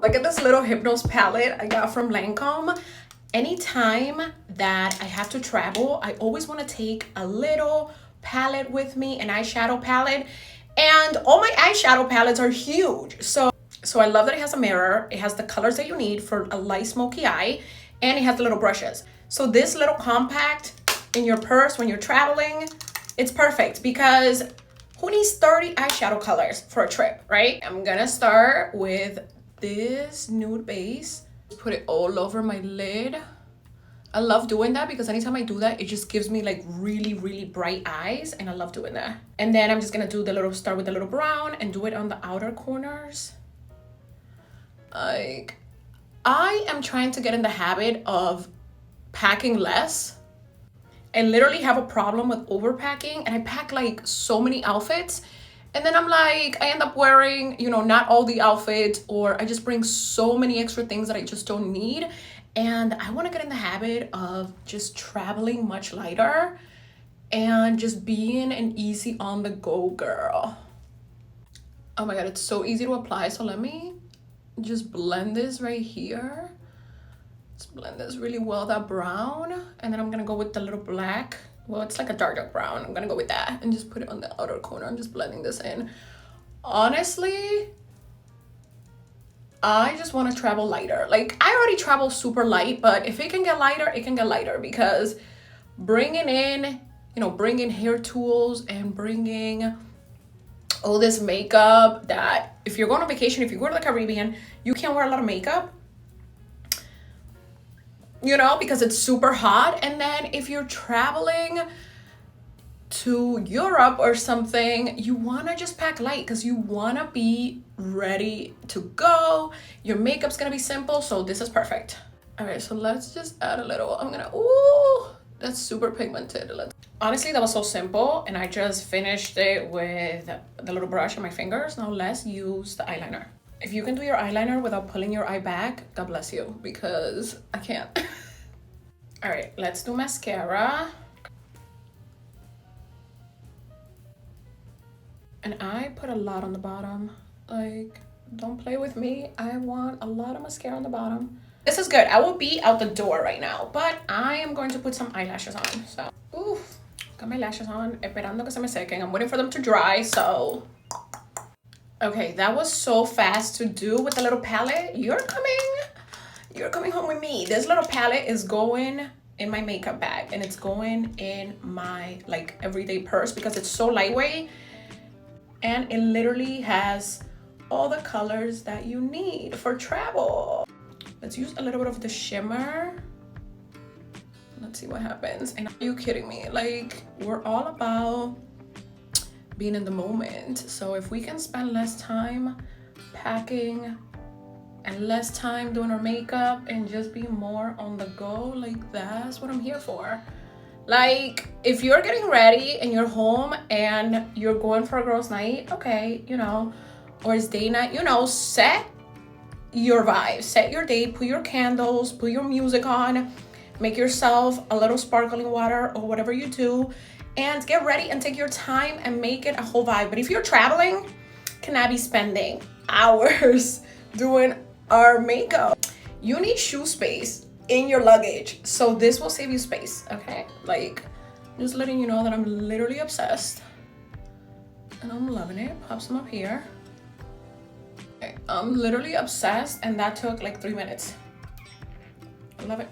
Look at this little Hypnose palette I got from Lancome. Anytime that I have to travel, I always want to take a little palette with me, an eyeshadow palette. And all my eyeshadow palettes are huge. So I love that it has a mirror. It has the colors that you need for a light smoky eye. And it has the little brushes. So this little compact in your purse when you're traveling, it's perfect because who needs 30 eyeshadow colors for a trip, right? I'm gonna start with this nude base. Put it all over my lid. I love doing that because anytime I do that, it just gives me like really, really bright eyes, and I love doing that. And then I'm just gonna do start with the little brown and do it on the outer corners. Like, I am trying to get in the habit of packing less. I literally have a problem with overpacking, and I pack like so many outfits. And then I'm like, I end up wearing, you know, not all the outfits, or I just bring so many extra things that I just don't need. And I want to get in the habit of just traveling much lighter and just being an easy on the go girl. Oh my God, it's so easy to apply. So let me just blend this right here. Let's blend this really well, that brown. And then I'm going to go with the little black. Well, it's like a dark brown. I'm gonna go with that and just put it on the outer corner. I'm just blending this in. Honestly, I just want to travel lighter. Like, I already travel super light, but if it can get lighter, it can get lighter, because bringing in, you know, bringing hair tools and bringing all this makeup that if you're going on vacation, if you go to the Caribbean, you can't wear a lot of makeup, you know, because it's super hot. And then if you're traveling to Europe or something, you want to just pack light because you want to be ready to go. Your makeup's gonna be simple, so this is perfect. All right, so let's just add a little. I'm gonna, ooh, that's super pigmented. Honestly, that was so simple, and I just finished it with the little brush on my fingers. Now let's use the eyeliner. If you can do your eyeliner without pulling your eye back, God bless you, because I can't. All right, let's do mascara. And I put a lot on the bottom. Like, don't play with me. I want a lot of mascara on the bottom. This is good. I will be out the door right now, but I am going to put some eyelashes on. So, oof, got my lashes on. Esperando que se me sequen. I'm waiting for them to dry, so. Okay, that was so fast to do with the little palette. You're coming home with me. This little palette is going in my makeup bag, and it's going in my like everyday purse because it's so lightweight, and it literally has all the colors that you need for travel. Let's use a little bit of the shimmer. Let's see what happens. And are you kidding me? Like, we're all about being in the moment. So if we can spend less time packing and less time doing our makeup and just be more on the go, like, that's what I'm here for. Like, if you're getting ready and you're home and you're going for a girls' night, okay, you know, or it's day night, you know, set your vibe, set your date, put your candles, put your music on, make yourself a little sparkling water or whatever you do, and get ready and take your time and make it a whole vibe. But if you're traveling, cannot be spending hours doing our makeup. You need shoe space in your luggage, so this will save you space, okay? Like, just letting you know that I'm literally obsessed and I'm loving it. Pop some up here. Okay, I'm literally obsessed, and that took like 3 minutes. I love it.